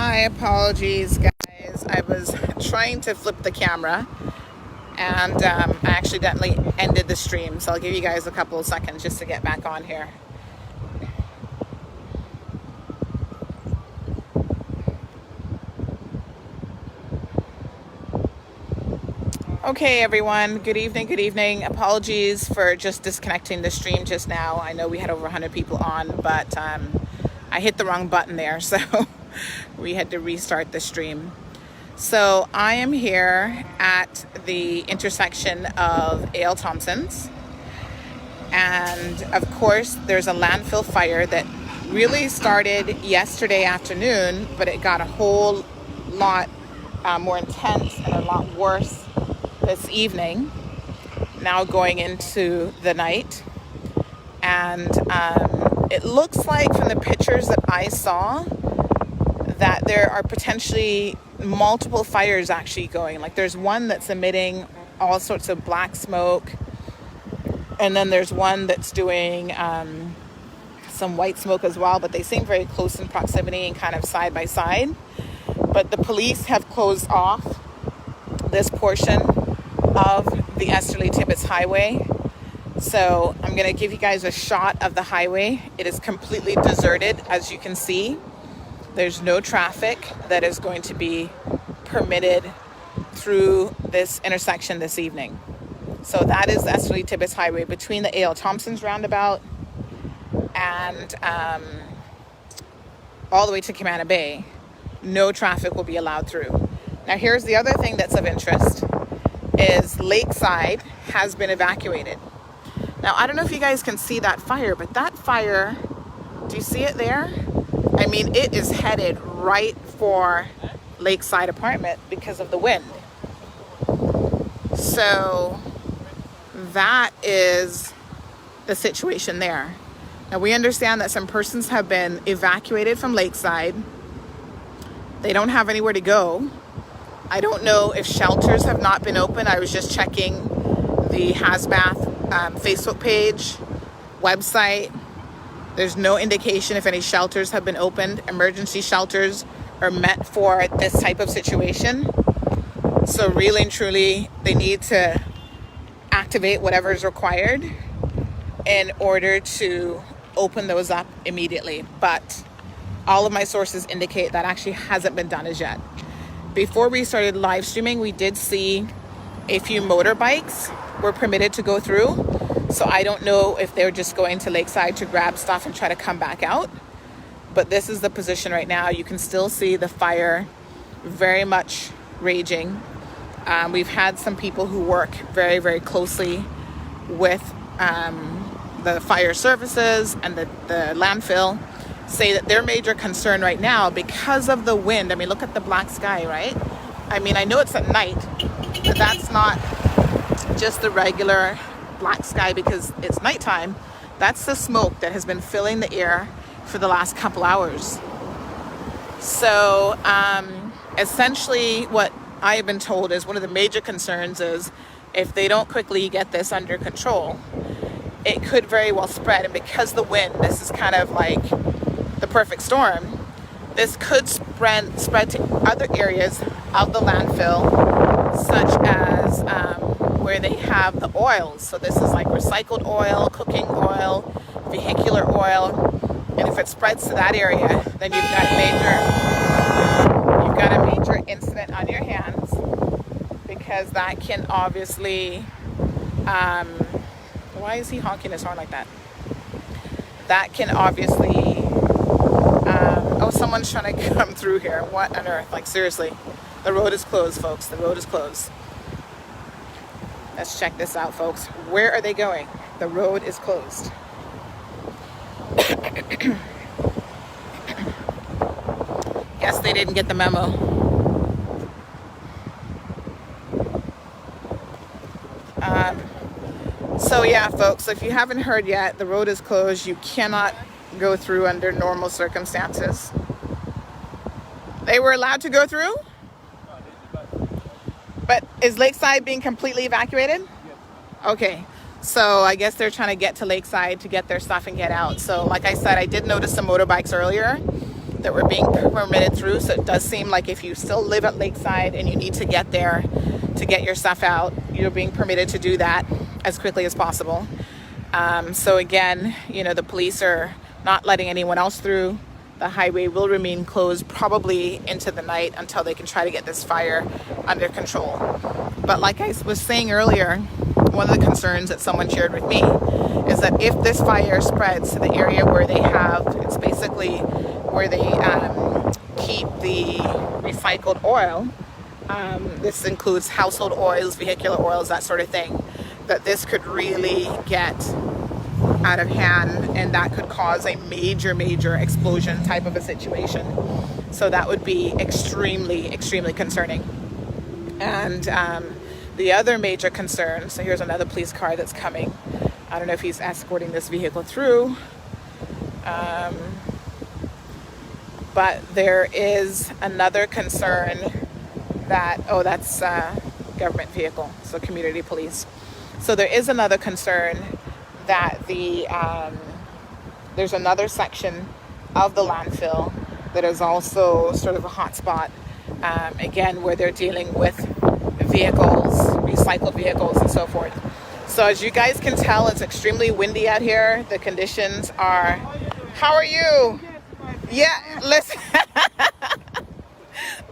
My apologies, guys. I was trying to flip the camera and I accidentally ended the stream. So I'll give you guys a couple of seconds just to get back on here. Okay, everyone. Good evening. Good evening. Apologies for just disconnecting the stream just now. I know we had over 100 people on, but I hit the wrong button there, so we had to restart the stream. So I am here at the intersection of A.L. Thompson's, and of course there's a landfill fire that really started yesterday afternoon, but it got a whole lot more intense and a lot worse this evening, now going into the night. And it looks like from the pictures that I saw that there are potentially multiple fires actually going. Like there's one that's emitting all sorts of black smoke, and then there's one that's doing some white smoke as well, but they seem very close in proximity and kind of side by side. But the police have closed off this portion of the Esterly Tibbetts Highway. So I'm going to give you guys a shot of the highway. It is completely deserted, as you can see. There's no traffic that is going to be permitted through this intersection this evening. So that is the Esterly Tibbetts Highway between the A.L. Thompson's roundabout and all the way to Camana Bay. No traffic will be allowed through. Now here's the other thing that's of interest, is Lakeside has been evacuated. Now, I don't know if you guys can see that fire, but that fire, do you see it there? I mean, it is headed right for Lakeside apartment because of the wind. So that is the situation there. Now, we understand that some persons have been evacuated from Lakeside. They don't have anywhere to go. I don't know if shelters have not been open. I was just checking the Hazbath Facebook page, website. There's no indication if any shelters have been opened. Emergency shelters are meant for this type of situation. So really and truly, they need to activate whatever is required in order to open those up immediately. But all of my sources indicate that actually hasn't been done as yet. Before we started live streaming, we did see a few motorbikes were permitted to go through. So I don't know if they're just going to Lakeside to grab stuff and try to come back out. But this is the position right now. You can still see the fire very much raging. We've had some people who work very, very closely with the fire services and the landfill say that their major concern right now, because of the wind, I mean, look at the black sky, right? I mean, I know it's at night, but that's not just the regular black sky because it's nighttime. That's the smoke that has been filling the air for the last couple hours. So essentially what I have been told is one of the major concerns is if they don't quickly get this under control, it could very well spread. And because the wind, this is kind of like the perfect storm, this could spread to other areas of the landfill, such as where they have the oils. So this is like recycled oil, cooking oil, vehicular oil. And if it spreads to that area, then you've got a major incident on your hands, because that can obviously, why is he honking his horn like that? That can obviously, oh, someone's trying to come through here. What on earth? Like, seriously, the road is closed, folks. The road is closed. Let's check this out, folks. Where are they going? The road is closed. Guess they didn't get the memo. So yeah, folks, if you haven't heard yet, the road is closed. You cannot go through under normal circumstances. They were allowed to go through? But is Lakeside being completely evacuated? Okay. So I guess they're trying to get to Lakeside to get their stuff and get out. So like I said, I did notice some motorbikes earlier. that we're being permitted through. So it does seem like if you still live at Lakeside and you need to get there to get your stuff out, you're being permitted to do that as quickly as possible. So again, the police are not letting anyone else through. The highway will remain closed probably into the night until they can try to get this fire under control. But like I was saying earlier, one of the concerns that someone shared with me is that if this fire spreads to the area where it's basically where they keep the recycled oil. This includes household oils, vehicular oils, that sort of thing, that this could really get out of hand, and that could cause a major explosion type of a situation. So that would be extremely concerning. And the other major concern, so here's another police car that's coming. I don't know if he's escorting this vehicle through, but there is another concern that, that's a government vehicle, so community police. So there is another concern that there's another section of the landfill that is also sort of a hotspot, again, where they're dealing with vehicles, recycled vehicles and so forth. So as you guys can tell, it's extremely windy out here. The conditions are, how are you? Yeah, listen,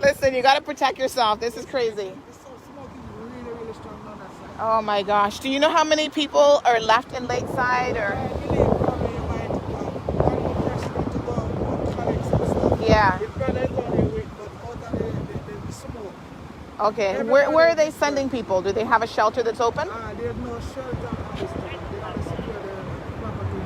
listen, you got to protect yourself. This is crazy. Oh my gosh. Do you know how many people are left in Lakeside or? Yeah. Okay. Where are they sending people? Do they have a shelter that's open? There's no shelter on this time. They have to secure the property.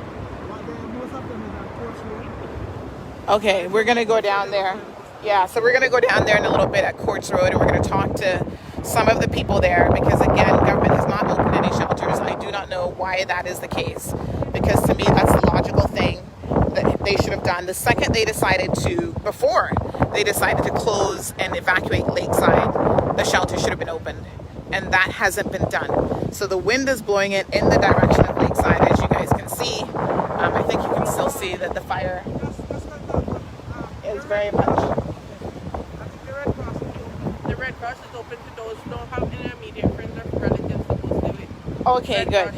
But most of them is on Courts Road. Okay, we're going to go down there. Yeah, so we're going to go down there in a little bit at Courts Road, and we're going to talk to some of the people there, because again, government has not opened any shelters. I do not know why that is the case, because to me that's the logical thing that they should have done. The second before they decided to close and evacuate Lakeside, the shelter should have been opened, and that hasn't been done. So the wind is blowing it in the direction of Lakeside, as you guys can see. I think you can still see that the fire is very much. Red Cross is open to those who don't have any immediate friends or relatives supposed to live. Okay, good.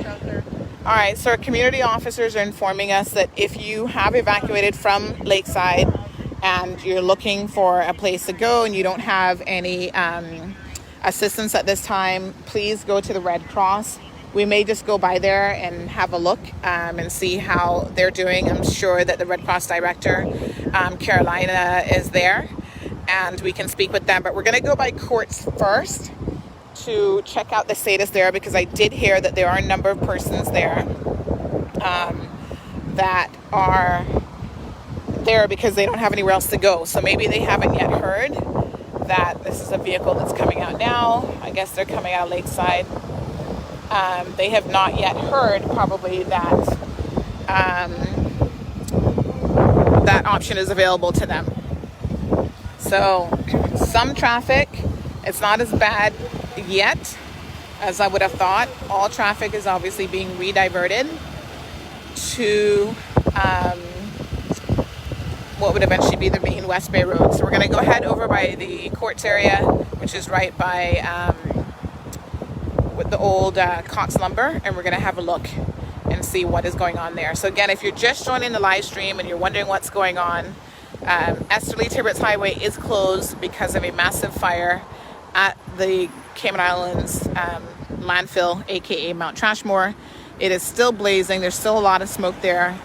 All right, so our community officers are informing us that if you have evacuated from Lakeside and you're looking for a place to go and you don't have any assistance at this time, please go to the Red Cross. We may just go by there and have a look and see how they're doing. I'm sure that the Red Cross director, Carolina, is there, and we can speak with them. But we're going to go by Courts first to check out the status there, because I did hear that there are a number of persons there that are there because they don't have anywhere else to go. So maybe they haven't yet heard that this is a vehicle that's coming out now. I guess they're coming out of Lakeside. They have not yet heard probably that that option is available to them. So some traffic, it's not as bad yet as I would have thought. All traffic is obviously being rediverted to what would eventually be the main West Bay Road. So we're going to go ahead over by the Courts area, which is right by with the old Cox Lumber, and we're going to have a look and see what is going on there. So again, if you're just joining the live stream and you're wondering what's going on, Esterly Tibbetts Highway is closed because of a massive fire at the Cayman Islands landfill, aka Mount Trashmore. It is still blazing. There's still a lot of smoke there.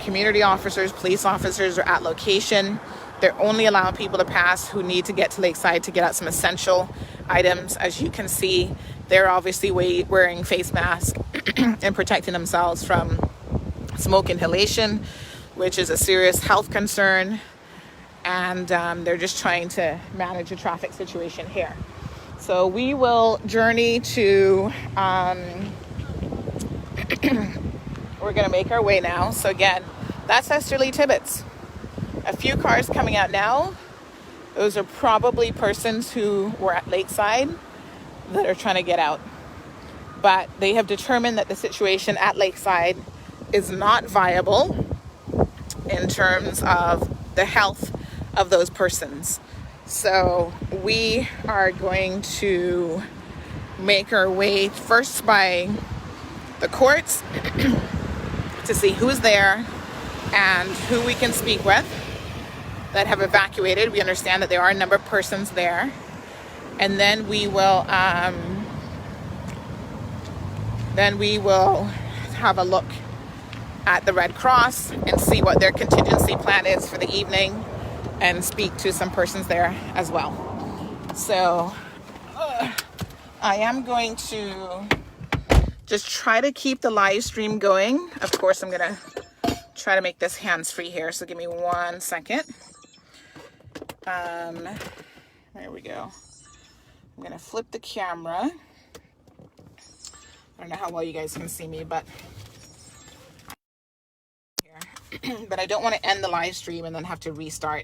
Community officers, police officers are at location. They're only allowing people to pass who need to get to Lakeside to get out some essential items. As you can see, they're obviously wearing face masks and protecting themselves from smoke inhalation, which is a serious health concern. And they're just trying to manage the traffic situation here. So we will journey to, we're going to make our way now. So again, that's Esterly Tibbetts. A few cars coming out now. Those are probably persons who were at Lakeside that are trying to get out. But they have determined that the situation at Lakeside is not viable in terms of the health of those persons. So we are going to make our way first by the courts to see who's there and who we can speak with that have evacuated. We understand that there are a number of persons there. And then we will have a look at the Red Cross and see what their contingency plan is for the evening and speak to some persons there as well. So I am going to just try to keep the live stream going. Of course, I'm going to try to make this hands-free here. So give me 1 second. There we go. I'm going to flip the camera. I don't know how well you guys can see me, but but I don't want to end the live stream and then have to restart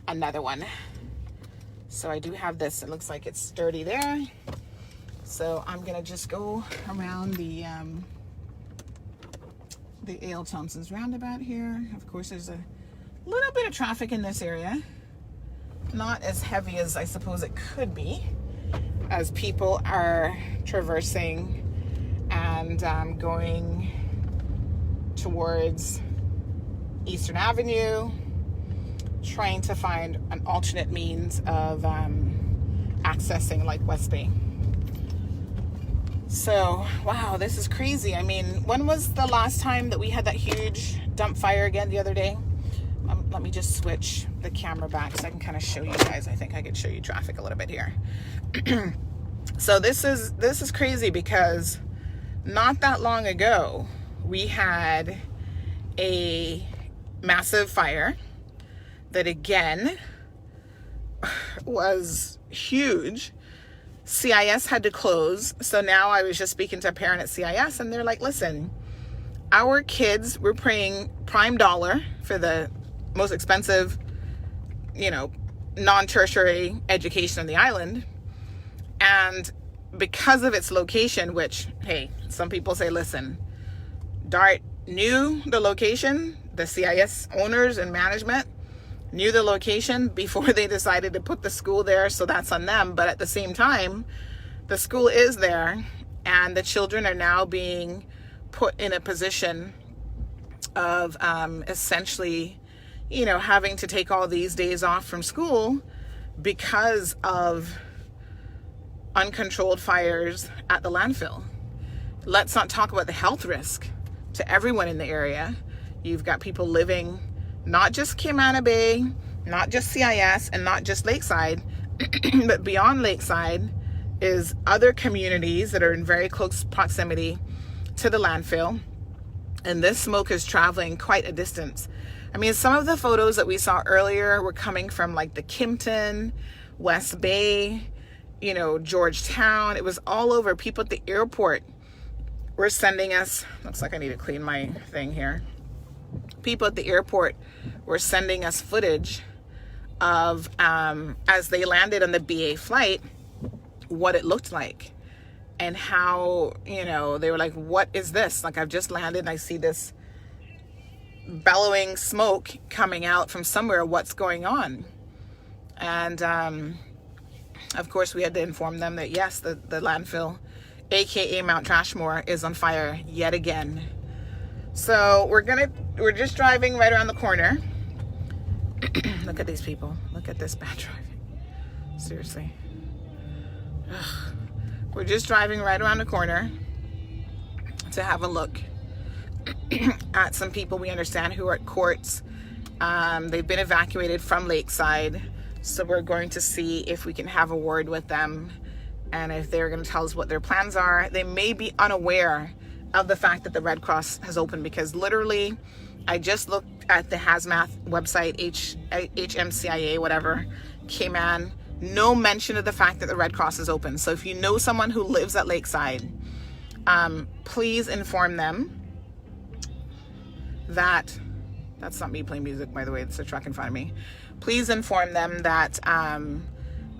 another one. So I do have this. It looks like it's sturdy there. So I'm gonna just go around the A.L. Thompson's roundabout here. Of course, there's a little bit of traffic in this area. Not as heavy as I suppose it could be, as people are traversing and going towards Eastern Avenue, trying to find an alternate means of accessing like West Bay. So, wow, this is crazy. I mean, when was the last time that we had that huge dump fire again the other day? Let me just switch the camera back so I can kind of show you guys. I think I could show you traffic a little bit here. So this is crazy because not that long ago, we had a massive fire that again was huge. CIS had to close. So now I was just speaking to a parent at CIS and they're like, listen, our kids, we're paying prime dollar for the most expensive, non-tertiary education on the island. And because of its location, which, hey, some people say, listen, DART knew the location, the CIS owners and management knew the location before they decided to put the school there, so that's on them. But at the same time, the school is there and the children are now being put in a position of essentially, having to take all these days off from school because of uncontrolled fires at the landfill. Let's not talk about the health risk to everyone in the area. You've got people living not just Cayman Bay, not just CIS, and not just Lakeside, but beyond Lakeside is other communities that are in very close proximity to the landfill. And this smoke is traveling quite a distance. I mean, some of the photos that we saw earlier were coming from like the Kimpton, West Bay, Georgetown. It was all over. People at the airport were sending us, looks like I need to clean my thing here. People at the airport were sending us footage of, as they landed on the BA flight, what it looked like. And how, they were like, what is this? Like, I've just landed and I see this bellowing smoke coming out from somewhere. What's going on? And, of course, we had to inform them that, yes, the landfill, aka Mount Trashmore, is on fire yet again. So we're just driving right around the corner. Look at these people. Look at this bad driving. Seriously. Ugh. We're just driving right around the corner to have a look at some people we understand who are at courts. They've been evacuated from Lakeside. So we're going to see if we can have a word with them and if they're going to tell us what their plans are. They may be unaware of the fact that the Red Cross has opened, because literally I just looked at the hazmat website, HMCIA, whatever, Cayman, no mention of the fact that the Red Cross is open. So if you know someone who lives at Lakeside, please inform them that, that's not me playing music, by the way, it's a truck in front of me. Please inform them that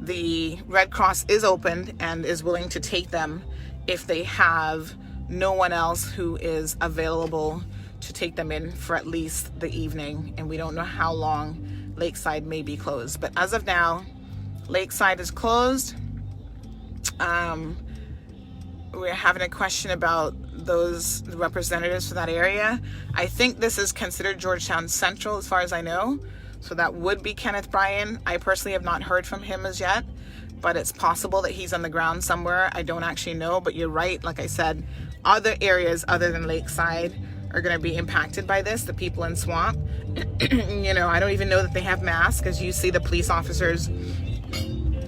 the Red Cross is open and is willing to take them if they have no one else who is available to take them in for at least the evening. And we don't know how long Lakeside may be closed. But as of now, Lakeside is closed. We're having a question about those representatives for that area. I think this is considered Georgetown Central as far as I know. So that would be Kenneth Bryan. I personally have not heard from him as yet, but it's possible that he's on the ground somewhere. I don't actually know, but you're right. Like I said, other areas other than Lakeside are going to be impacted by this. The people in Swamp, you know, I don't even know that they have masks. As you see, the police officers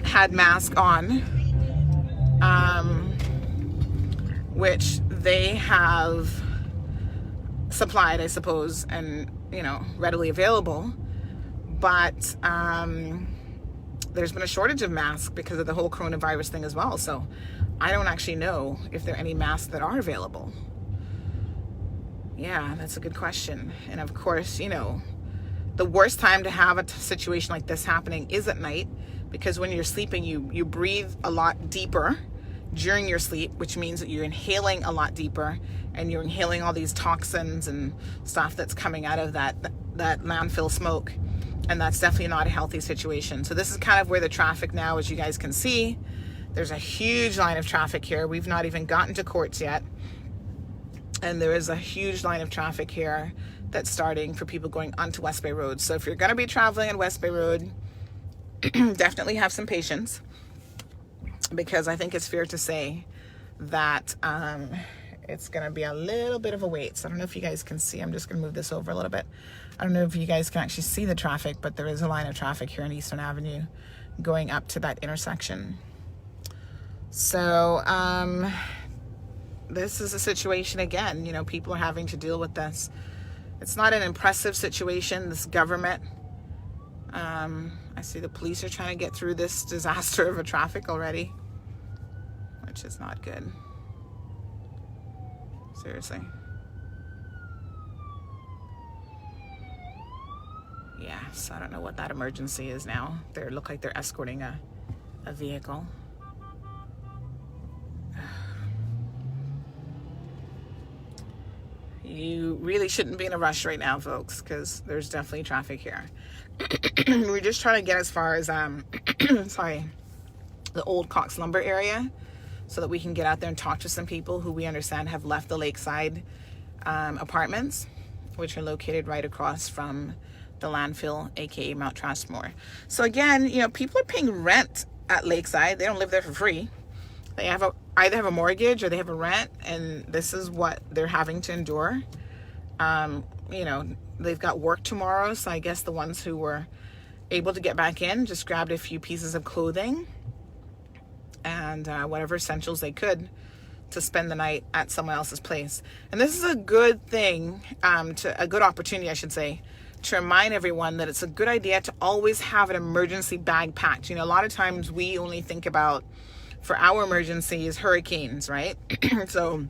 had masks on, which they have supplied, I suppose, and, you know, readily available. But there's been a shortage of masks because of the whole coronavirus thing as well. So I don't actually know if there are any masks that are available. Yeah, that's a good question. And of course, you know, the worst time to have a situation like this happening is at night, because when you're sleeping, you breathe a lot deeper during your sleep, which means that you're inhaling a lot deeper, and you're inhaling all these toxins and stuff that's coming out of that landfill smoke. And that's definitely not a healthy situation. So this is kind of where the traffic now, as you guys can see, there's a huge line of traffic here. We've not even gotten to courts yet. And there is a huge line of traffic here that's starting for people going onto West Bay Road. So if you're going to be traveling on West Bay Road, definitely have some patience, because I think it's fair to say that it's going to be a little bit of a wait. So I don't know if you guys can see. I'm just going to move this over a little bit. I don't know if you guys can actually see the traffic, but there is a line of traffic here on Eastern Avenue going up to that intersection. So this is a situation again, you know, people are having to deal with this. It's not an impressive situation, this government. I see the police are trying to get through this disaster of a traffic already, which is not good. Seriously. Yeah, so I don't know what that emergency is now. They look like they're escorting a vehicle. You really shouldn't be in a rush right now, folks, because there's definitely traffic here. We're just trying to get as far as, sorry, the Old Cox Lumber area, so that we can get out there and talk to some people who we understand have left the Lakeside apartments, which are located right across from the landfill, aka Mount Trustmore. So again, you know, people are paying rent at Lakeside. They don't live there for free. They have either have a mortgage or they have a rent, and this is what they're having to endure. You know, they've got work tomorrow, so I guess the ones who were able to get back in just grabbed a few pieces of clothing and whatever essentials they could to spend the night at someone else's place. And this is a good thing, a good opportunity, I should say, to remind everyone that it's a good idea to always have an emergency bag packed. You know, a lot of times we only think about, for our emergencies, hurricanes, right? So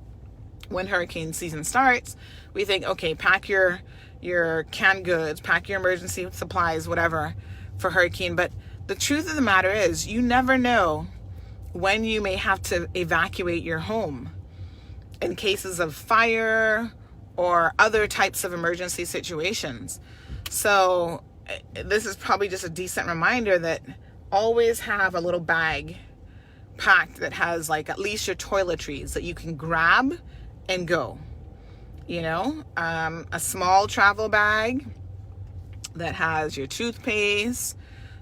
when hurricane season starts, we think, okay, pack your canned goods, pack your emergency supplies, whatever, for hurricane. But the truth of the matter is, you never know when you may have to evacuate your home in cases of fire or other types of emergency situations. So this is probably just a decent reminder that always have a little bag packed that has like at least your toiletries that you can grab and go. You know, a small travel bag that has your toothpaste,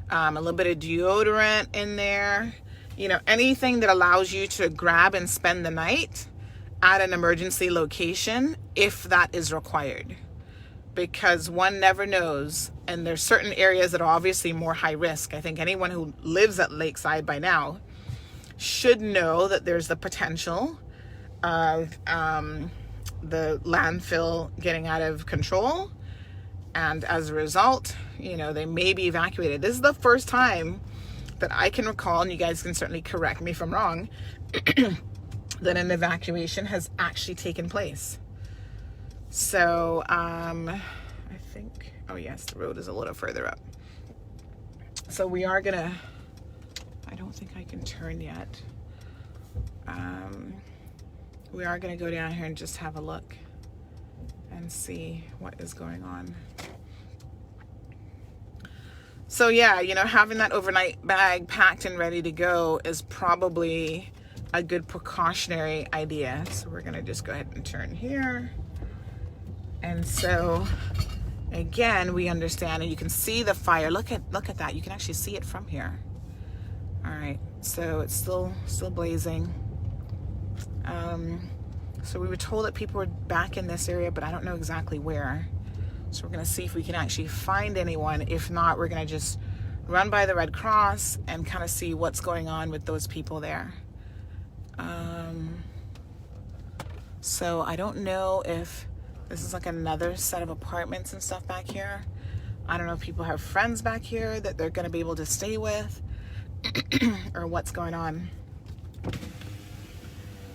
a little bit of deodorant in there, you know, anything that allows you to grab and spend the night at an emergency location if that is required, because one never knows. And there's certain areas that are obviously more high risk. I think anyone who lives at Lakeside by now should know that there's the potential of the landfill getting out of control, and as a result, you know, they may be evacuated. This is the first time that I can recall, and you guys can certainly correct me if I'm wrong, that an evacuation has actually taken place. So I think, oh yes, the road is a little further up. So we are gonna, I don't think I can turn yet. We are gonna go down here and just have a look and see what is going on. So yeah, you know, having that overnight bag packed and ready to go is probably a good precautionary idea. So we're gonna just go ahead and turn here. And so again, we understand, and you can see the fire. Look at that. You can actually see it from here. All right, so it's still blazing. So we were told that people were back in this area, but I don't know exactly where. So we're gonna see if we can actually find anyone. If not, we're gonna just run by the Red Cross and kind of see what's going on with those people there. So I don't know if this is like another set of apartments and stuff back here. I don't know if people have friends back here that they're gonna be able to stay with or what's going on.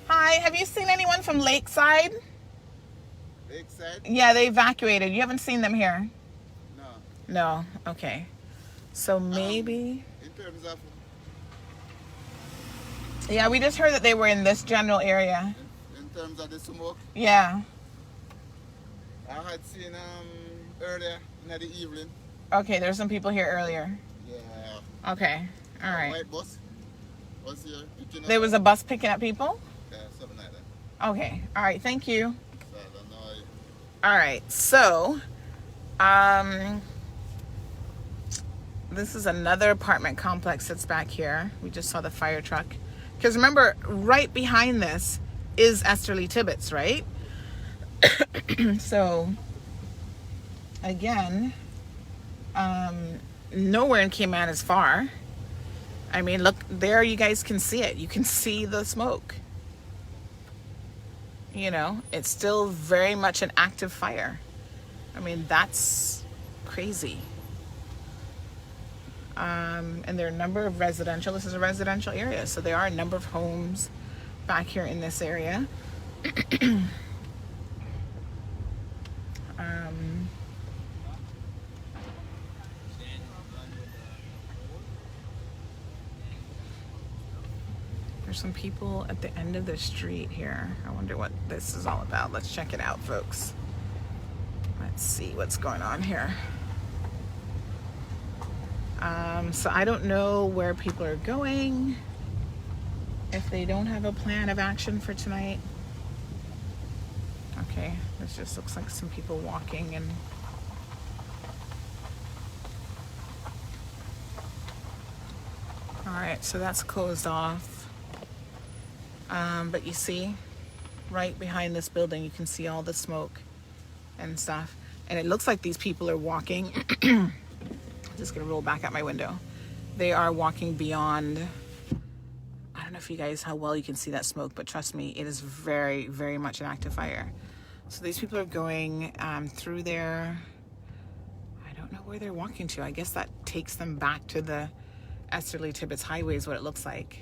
Hi, have you seen anyone from Lakeside? Lakeside? Yeah, they evacuated. You haven't seen them here? No. No, okay. So maybe... In terms of... Yeah, we just heard that they were in this general area. In terms of the smoke, Yeah. I had seen earlier in the evening. Okay, there's some people here earlier. Yeah. Okay, all right. White bus was here. There was a bus picking up people? Yeah, something like that. Okay, all right, thank you. So I don't know. All right, so this is another apartment complex that's back here. We just saw the fire truck. Because remember, right behind this is Esterly Tibbetts, right? So, again, nowhere in Cayman is far. I mean, look, there you guys can see it. You can see the smoke. You know, it's still very much an active fire. I mean, that's crazy. And there are a number of residential, this is a residential area, so there are a number of homes back here in this area. There's some people at the end of the street here. I wonder what this is all about. Let's check it out, folks. Let's see what's going on here. So I don't know where people are going, if they don't have a plan of action for tonight. Okay, this just looks like some people walking and all right, so that's closed off. But you see, right behind this building, you can see all the smoke and stuff. And it looks like these people are walking. Just gonna roll back out my window. They are walking beyond, I don't know if you guys, how well you can see that smoke, but trust me, it is very, very much an active fire. So these people are going through there. I don't know where they're walking to. I guess that takes them back to the Esterly Tibbetts Highway is what it looks like.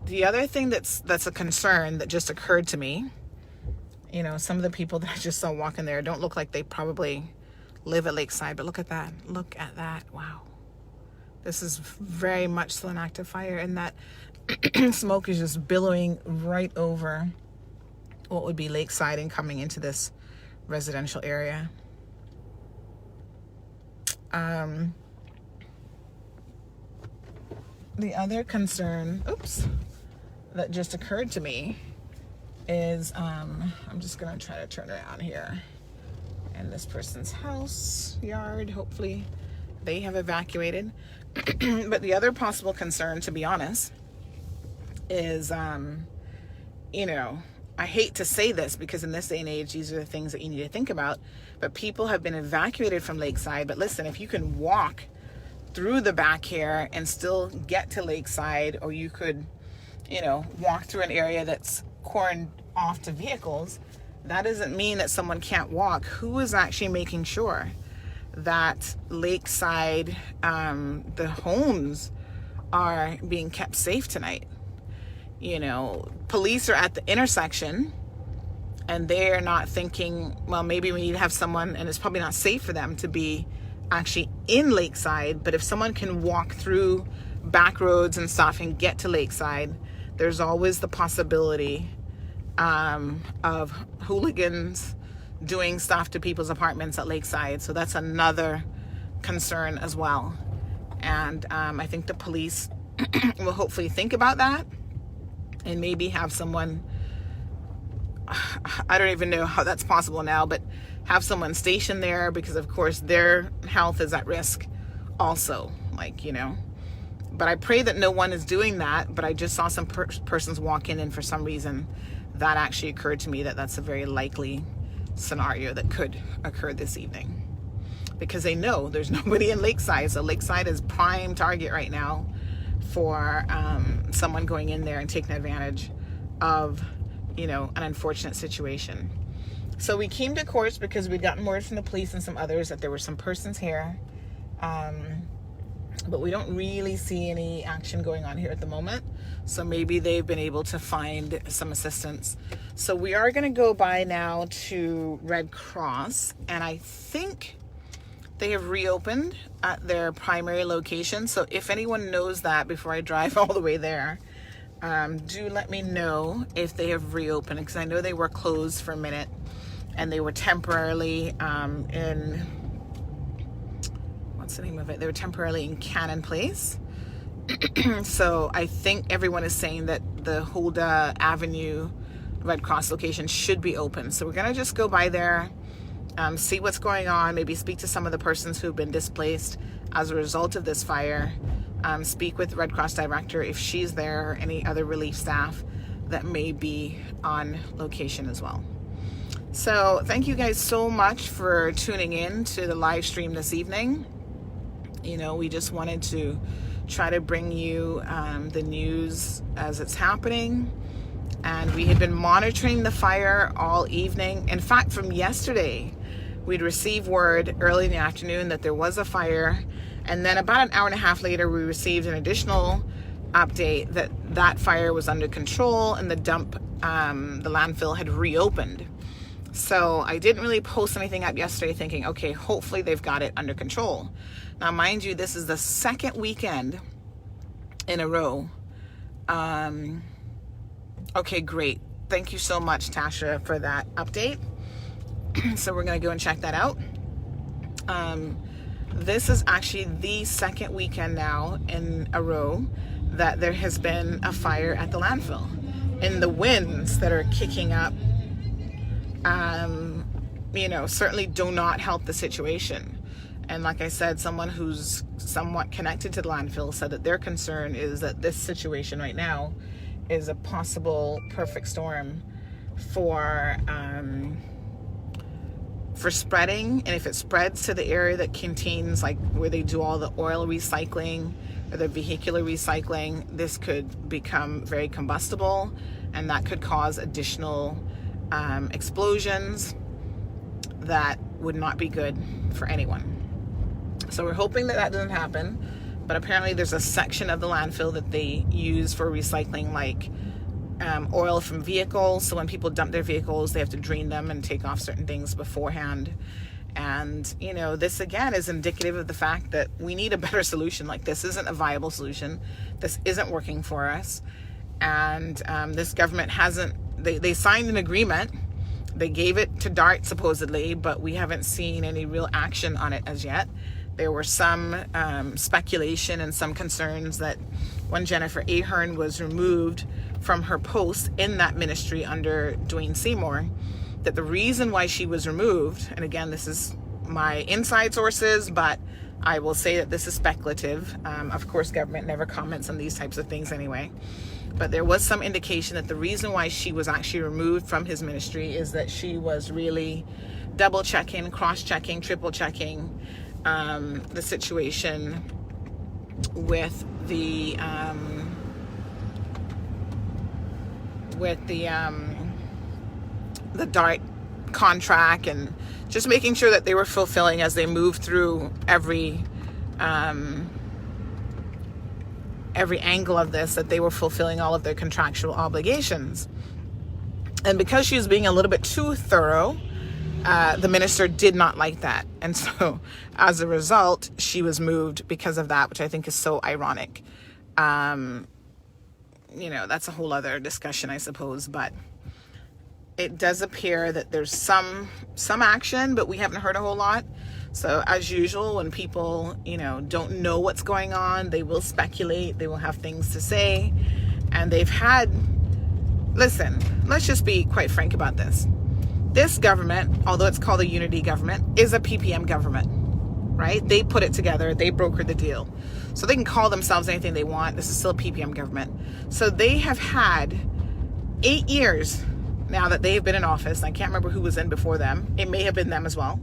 The other thing that's a concern that just occurred to me, you know, some of the people that I just saw walking there don't look like they probably live at Lakeside, but look at that. Look at that. Wow. This is very much still an active fire, and that smoke is just billowing right over what would be Lakeside and coming into this residential area. The other concern, that just occurred to me is, I'm just gonna try to turn around here. And this person's house, yard, hopefully they have evacuated. But the other possible concern, to be honest, is, you know, I hate to say this because in this day and age, these are the things that you need to think about, but people have been evacuated from Lakeside. But listen, if you can walk through the back here and still get to Lakeside, or you could, you know, walk through an area that's cordoned off to vehicles, that doesn't mean that someone can't walk. Who is actually making sure that Lakeside, the homes are being kept safe tonight? You know, police are at the intersection and they're not thinking, well, maybe we need to have someone, and it's probably not safe for them to be actually in Lakeside. But if someone can walk through back roads and stuff and get to Lakeside, there's always the possibility of hooligans doing stuff to people's apartments at Lakeside. So that's another concern as well. And I think the police will hopefully think about that and maybe have someone, I don't even know how that's possible now, but have someone stationed there, because of course their health is at risk also, like, you know. But I pray that no one is doing that. But I just saw some persons walk in, and for some reason that actually occurred to me that that's a very likely scenario that could occur this evening, because they know there's nobody in Lakeside. So Lakeside is prime target right now for someone going in there and taking advantage of, you know, an unfortunate situation. So we came to court because we'd gotten word from the police and some others that there were some persons here, but we don't really see any action going on here at the moment. So maybe they've been able to find some assistance. So we are going to go by now to Red Cross, and I think they have reopened at their primary location. So if anyone knows that before I drive all the way there, do let me know if they have reopened, because I know they were closed for a minute and they were temporarily in, what's the name of it? They were temporarily in Cannon Place. So I think everyone is saying that the Hulda Avenue Red Cross location should be open. So we're gonna just go by there, see what's going on, maybe speak to some of the persons who've been displaced as a result of this fire, speak with the Red Cross director if she's there, or any other relief staff that may be on location as well. So thank you guys so much for tuning in to the live stream this evening. You know, we just wanted to try to bring you the news as it's happening. And we had been monitoring the fire all evening. In fact, from yesterday, we'd received word early in the afternoon that there was a fire. And then about an hour and a half later, we received an additional update that that fire was under control and the dump, the landfill had reopened. So I didn't really post anything up yesterday thinking, okay, hopefully they've got it under control. Now, mind you, this is the second weekend in a row. Okay, great. Thank you so much, Tasha, for that update. So we're going to go and check that out. This is actually the second weekend now in a row that there has been a fire at the landfill. And the winds that are kicking up, you know, certainly do not help the situation. And like I said, someone who's somewhat connected to the landfill said that their concern is that this situation right now is a possible perfect storm for spreading. And if it spreads to the area that contains, like, where they do all the oil recycling or the vehicular recycling, this could become very combustible, and that could cause additional explosions that would not be good for anyone. So we're hoping that that doesn't happen, but apparently there's a section of the landfill that they use for recycling, like oil from vehicles. So when people dump their vehicles, they have to drain them and take off certain things beforehand. And, you know, this again is indicative of the fact that we need a better solution. Like, this isn't a viable solution. This isn't working for us. And this government hasn't, they signed an agreement. They gave it to DART supposedly, but we haven't seen any real action on it as yet. There were some speculation and some concerns that when Jennifer Ahern was removed from her post in that ministry under Dwayne Seymour, that the reason why she was removed, and again, this is my inside sources, but I will say that this is speculative. Of course, government never comments on these types of things anyway. But there was some indication that the reason why she was actually removed from his ministry is that she was really double-checking, cross-checking, triple-checking the situation with the DART contract, and just making sure that they were fulfilling as they moved through every angle of this, that they were fulfilling all of their contractual obligations. And because she was being a little bit too thorough, the minister did not like that. And so as a result, she was moved because of that, which I think is so ironic. You know, that's a whole other discussion, I suppose, but it does appear that there's some action, but we haven't heard a whole lot. So as usual, when people, don't know what's going on, they will speculate, they will have things to say. And listen, let's just be quite frank about this. This government, although it's called a unity government, is a PPM government, right? They put it together, they brokered the deal. So they can call themselves anything they want. This is still a PPM government. So they have had 8 years now that they've been in office. I can't remember who was in before them. It may have been them as well.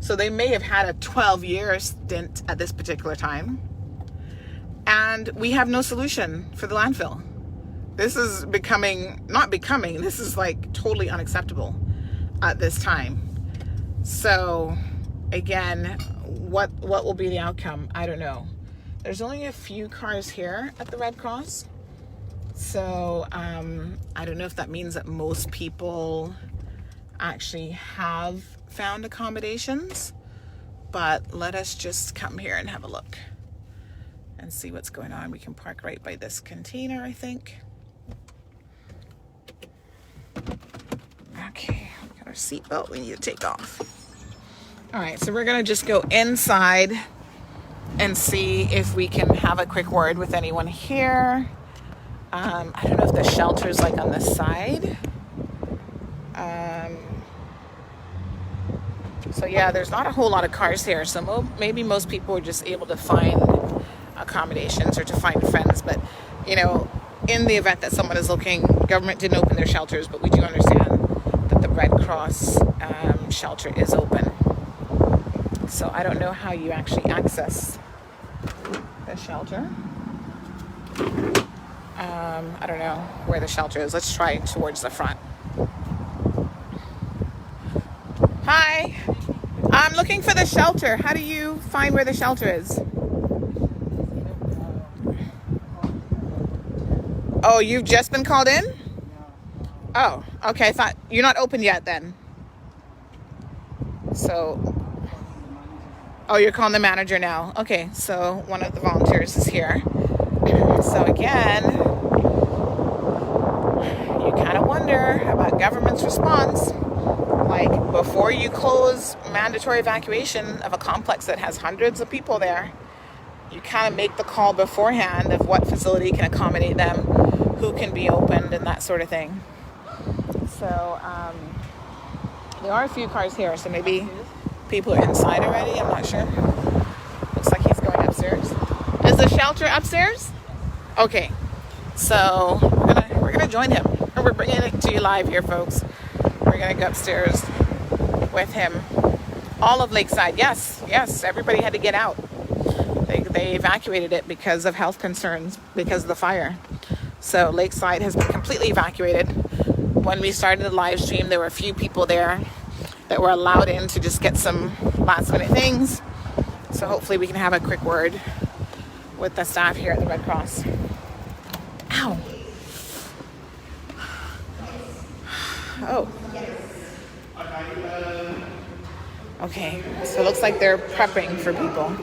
So they may have had a 12-year stint at this particular time. And we have no solution for the landfill. This is this is like totally unacceptable at this time. So again, what will be the outcome? I don't know. There's only a few cars here at the Red Cross. So I don't know if that means that most people actually have found accommodations, but let us just come here and have a look and see what's going on. We can park right by this container, I think. Okay, got our seatbelt we need to take off. All right, so we're gonna just go inside and see if we can have a quick word with anyone here. I don't know if the shelter's like on the side. So yeah, there's not a whole lot of cars here. So maybe most people were just able to find accommodations or to find friends. But, in the event that someone is looking, government didn't open their shelters, but we do understand that the Red Cross shelter is open. So I don't know how you actually access the shelter. I don't know where the shelter is. Let's try towards the front. Hi, I'm looking for the shelter. How do you find where the shelter is? Oh, you've just been called in? Oh, okay. I thought you're not open yet then. So, you're calling the manager now. Okay, so one of the volunteers is here. So again, you kind of wonder about government's response. Like, before you close mandatory evacuation of a complex that has hundreds of people there, you kind of make the call beforehand of what facility can accommodate them, who can be opened, and that sort of thing. So there are a few cars here, so maybe people are inside already. I'm not sure. Looks like he's going upstairs. Is the shelter upstairs? Okay, so we're gonna join him. We're bringing it to you live here, folks. We're gonna go upstairs with him. All of Lakeside, yes, everybody had to get out. They evacuated it because of health concerns, because of the fire. So Lakeside has been completely evacuated. When we started the live stream, there were a few people there that were allowed in to just get some last minute things. So hopefully we can have a quick word with the staff here at the Red Cross. Ow. Oh. Okay, so it looks like they're prepping for people.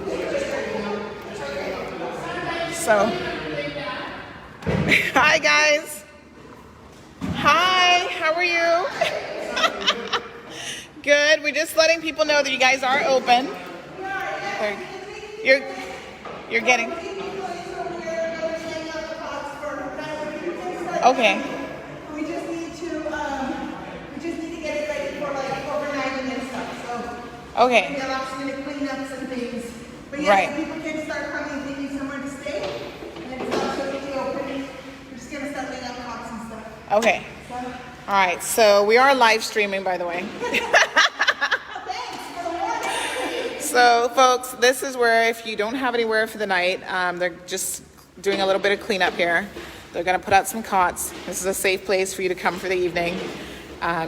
So, hi guys. Hi, how are you? Good, we're just letting people know that you guys are open. You're getting... Okay. We just need to get it ready for like overnighting and stuff. So Okay. we're actually going to clean up some things. But yes, Right. people can start coming if they need somewhere to stay. And it's absolutely open. We're just going to start laying out cots and stuff. Okay. So, All right. So we are live streaming, by the way. thanks for the warning. So, folks, this is where if you don't have anywhere for the night, they're just doing a little bit of cleanup here. They're going to put out some cots. This is a safe place for you to come for the evening.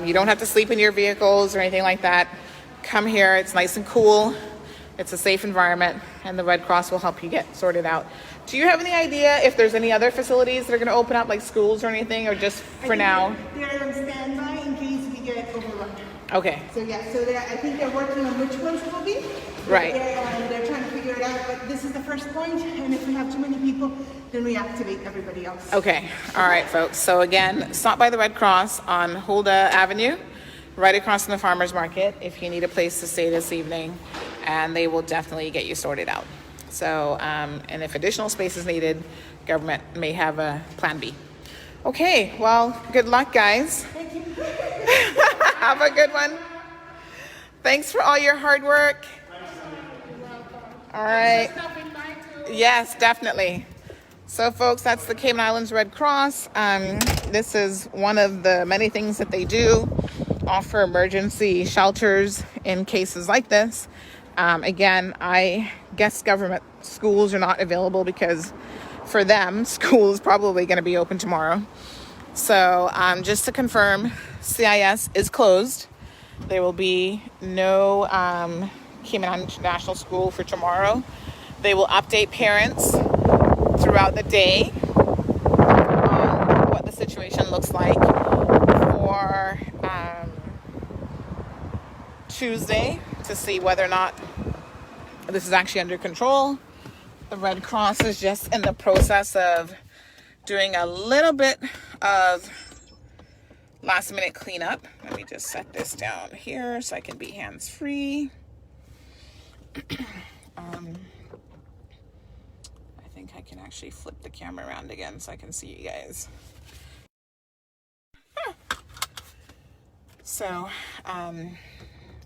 You don't have to sleep in your vehicles or anything like that. Come here. It's nice and cool. It's a safe environment, and the Red Cross will help you get sorted out. Do you have any idea if there's any other facilities that are going to open up, like schools or anything, or just for now? They're on standby in case we get overrun. Okay. So yeah, I think they're working on which ones it will be. Right. They're trying to figure it out, but this is the first point, and if we have too many people, then we activate everybody else. Okay. All right, folks. So again, stop by the Red Cross on Hulda Avenue, right across from the Farmers Market, if you need a place to stay this evening. and they will definitely get you sorted out. So, and if additional space is needed, government may have a plan B. Okay, well, good luck, guys. Have a good one. Thanks for all your hard work. All right. Yes, definitely. So, folks, that's the Cayman Islands Red Cross. This is one of the many things that they do, offer emergency shelters in cases like this. Again, I guess government schools are not available because for them, school is probably going to be open tomorrow. So just to confirm, CIS is closed. There will be no Cayman Island International School for tomorrow. They will update parents throughout the day on what the situation looks like for Tuesday to see whether or not this is actually under control. The Red Cross is just in the process of doing a little bit of last minute cleanup. Let me just set this down here so I can be hands free. I think I can actually flip the camera around again so I can see you guys. So,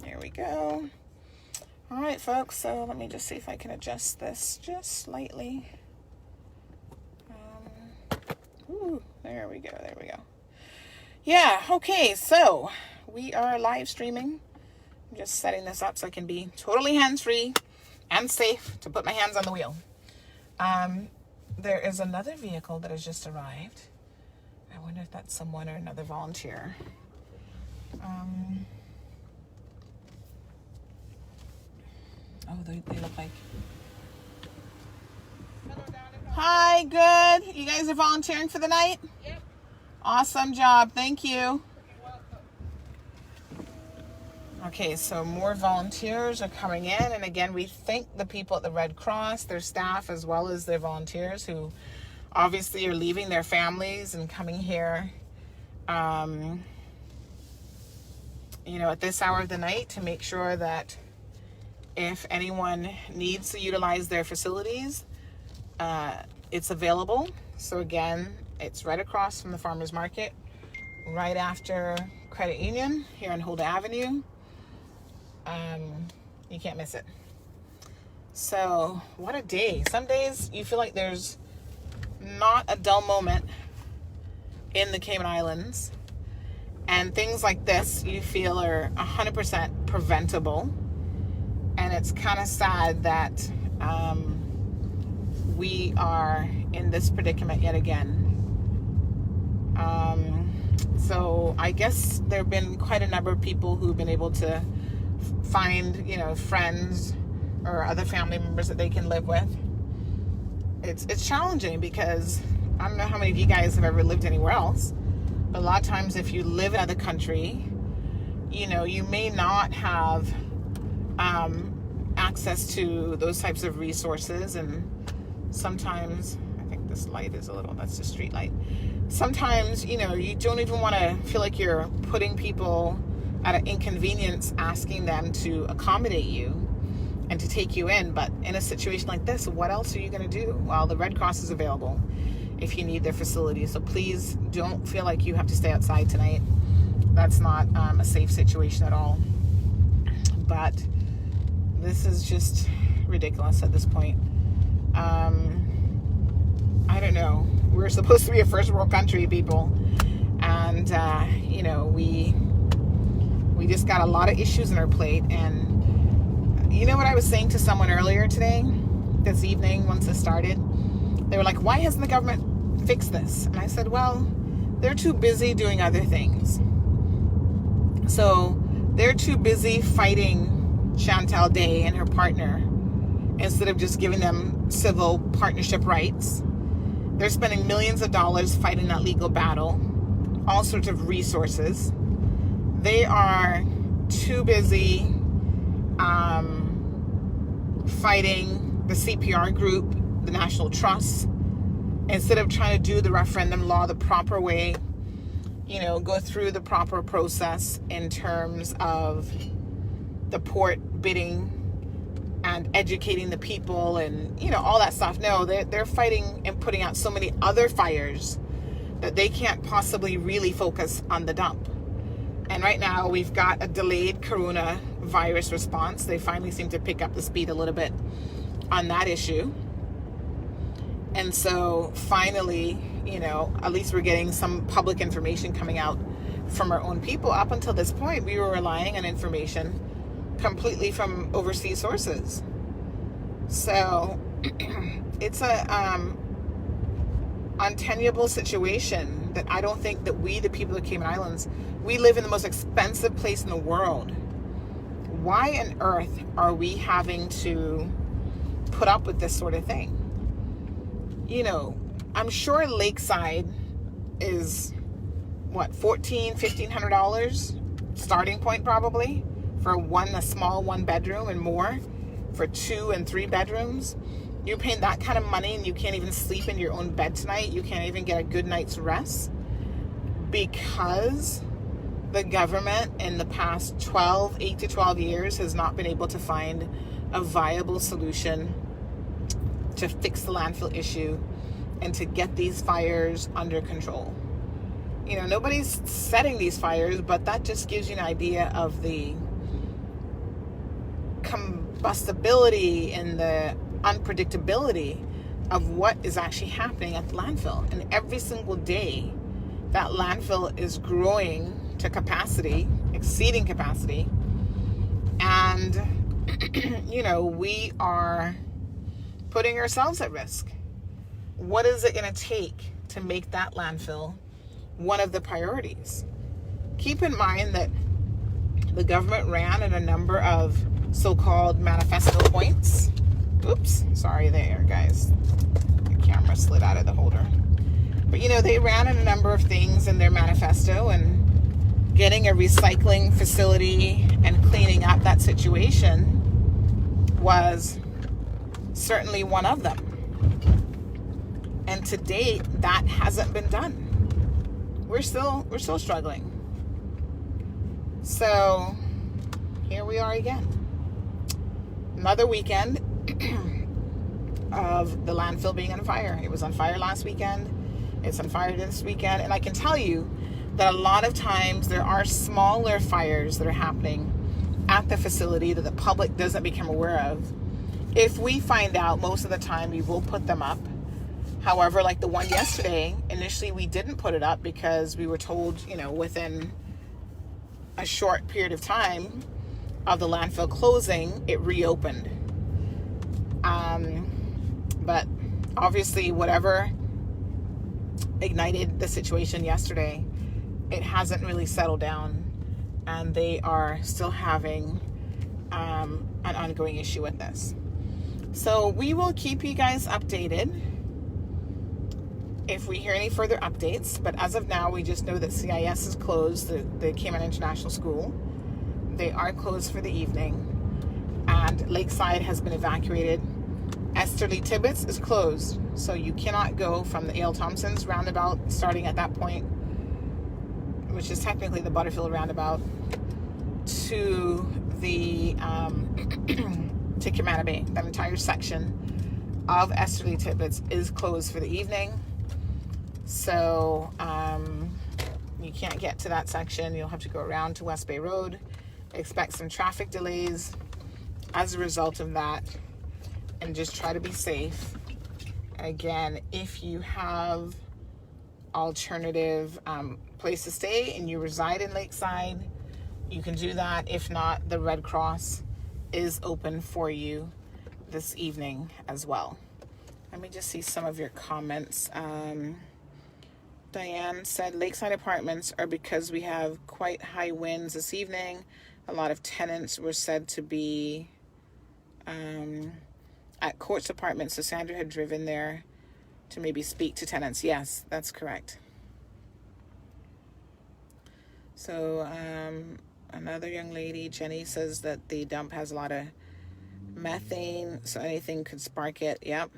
here we go. All right, folks, so let me just see if I can adjust this just slightly. There we go. Yeah, okay, so we are live streaming. I'm just setting this up so I can be totally hands-free and safe to put my hands on the wheel. There is another vehicle that has just arrived. I wonder if that's someone or another volunteer. Oh, they look like... Hi, good. You guys are volunteering for the night? Yep. Awesome job. Thank you. Okay, so more volunteers are coming in. And again, we thank the people at the Red Cross, their staff, as well as their volunteers who obviously are leaving their families and coming here, at this hour of the night to make sure that if anyone needs to utilize their facilities, it's available. So again, it's right across from the farmers market, right after Credit Union here on Holder Avenue. You can't miss it. So what a day. Some days you feel like there's not a dull moment in the Cayman Islands, and things like this you feel are 100% preventable. And it's kind of sad that we are in this predicament yet again. So I guess there have been quite a number of people who've been able to find, friends or other family members that they can live with. It's challenging because I don't know how many of you guys have ever lived anywhere else, but a lot of times if you live in another country, you may not have access to those types of resources. And sometimes, I think this light is that's the street light. Sometimes, you don't even want to feel like you're putting people at an inconvenience, asking them to accommodate you and to take you in. But in a situation like this, what else are you going to do? Well, the Red Cross is available if you need their facility. So please don't feel like you have to stay outside tonight. That's not a safe situation at all. But this is just ridiculous at this point. I don't know. We're supposed to be a first world country, people. And, we just got a lot of issues on our plate. And you know what I was saying to someone earlier this evening, once it started? They were like, why hasn't the government fixed this? And I said, well, they're too busy doing other things. So they're too busy fighting Chantal Day and her partner instead of just giving them civil partnership rights. They're spending millions of dollars fighting that legal battle, all sorts of resources. They are too busy fighting the CPR group, the National Trust, instead of trying to do the referendum law the proper way, go through the proper process in terms of the port bidding and educating the people and, you know, all that stuff. No, they're fighting and putting out so many other fires that they can't possibly really focus on the dump. And right now we've got a delayed coronavirus response. They finally seem to pick up the speed a little bit on that issue. And so finally, you know, at least we're getting some public information coming out from our own people. Up until this point, we were relying on information completely from overseas sources. So it's a untenable situation that I don't think that we, the people of Cayman Islands, we live in the most expensive place in the world. Why on earth are we having to put up with this sort of thing? You know, I'm sure Lakeside is what, $1,400-$1,500 starting point probably for a small 1 bedroom, and more for 2 and 3 bedrooms. You're paying that kind of money and you can't even sleep in your own bed tonight. You can't even get a good night's rest because the government in the past 8 to 12 years has not been able to find a viable solution to fix the landfill issue and to get these fires under control. You know, nobody's setting these fires, but that just gives you an idea of the combustibility and the unpredictability of what is actually happening at the landfill. And every single day, that landfill is growing to capacity, exceeding capacity. And, you know, we are putting ourselves at risk. What is it going to take to make that landfill one of the priorities? Keep in mind that the government ran in a number of so-called manifesto points. Oops, sorry there, guys. The camera slid out of the holder. But, you know, they ran in a number of things in their manifesto, and getting a recycling facility and cleaning up that situation was certainly one of them. And to date, that hasn't been done. We're still struggling. So here we are again. Another weekend of the landfill being on fire. It was on fire last weekend. It's on fire this weekend. And I can tell you that a lot of times there are smaller fires that are happening at the facility that the public doesn't become aware of. If we find out, most of the time we will put them up. However, like the one yesterday, initially we didn't put it up because we were told, you know, within a short period of time of the landfill closing, it reopened. But obviously, whatever ignited the situation yesterday, it hasn't really settled down, and they are still having an ongoing issue with this. So we will keep you guys updated if we hear any further updates. But as of now, we just know that CIS is closed, the Cayman International School. They are closed for the evening, and Lakeside has been evacuated. Esterly Tibbetts is closed, so you cannot go from the A.L. Thompson's roundabout, starting at that point, which is technically the Butterfield roundabout, to the to Camana Bay. That entire section of Esterly Tibbetts is closed for the evening. So you can't get to that section. You'll have to go around to West Bay Road. Expect some traffic delays as a result of that, and just try to be safe. Again, if you have alternative place to stay and you reside in Lakeside, you can do that. If not, the Red Cross is open for you this evening as well. Let me just see some of your comments. Diane said Lakeside apartments are because we have quite high winds this evening. A lot of tenants were said to be at Courts apartments. So Sandra had driven there to maybe speak to tenants. Yes, that's correct. So another young lady, Jenny, says that the dump has a lot of methane, so anything could spark it. Yep.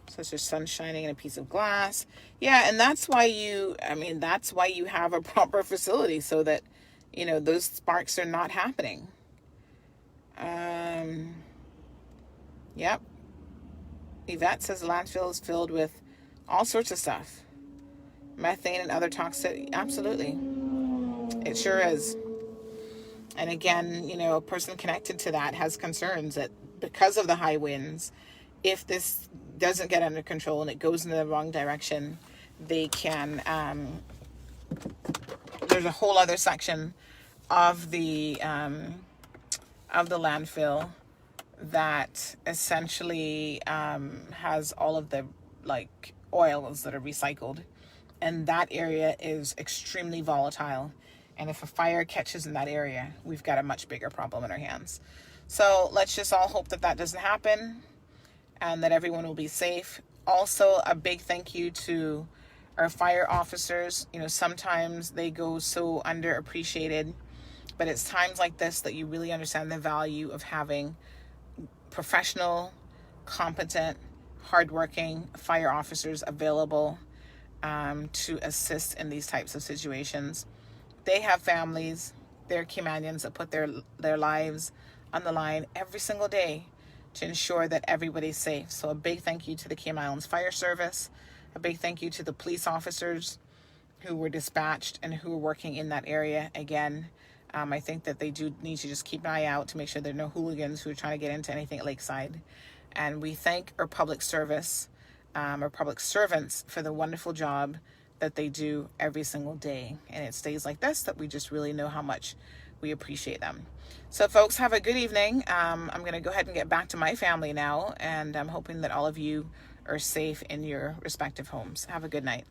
So there's sun shining in a piece of glass. Yeah, and that's why you have a proper facility, so that, you know, those sparks are not happening. Yep. Yvette says landfill is filled with all sorts of stuff. Methane and other toxic. Absolutely. It sure is. And again, you know, a person connected to that has concerns that because of the high winds, if this doesn't get under control and it goes in the wrong direction, they can, there's a whole other section of the landfill that essentially has all of the like oils that are recycled, and that area is extremely volatile, and if a fire catches in that area, we've got a much bigger problem in our hands. So let's just all hope that that doesn't happen and that everyone will be safe. Also, a big thank you to our fire officers. You know, sometimes they go so underappreciated, but it's times like this that you really understand the value of having professional, competent, hardworking fire officers available to assist in these types of situations. They have families, they're Caymanians that put their lives on the line every single day to ensure that everybody's safe. So a big thank you to the Cayman Islands Fire Service, a big thank you to the police officers who were dispatched and who are working in that area. Again, I think that they do need to just keep an eye out to make sure there are no hooligans who are trying to get into anything at Lakeside. And we thank our public service, our public servants, for the wonderful job that they do every single day. And it stays like this that we just really know how much we appreciate them. So folks, have a good evening. I'm going to go ahead and get back to my family now, and I'm hoping that all of you are safe in your respective homes. Have a good night.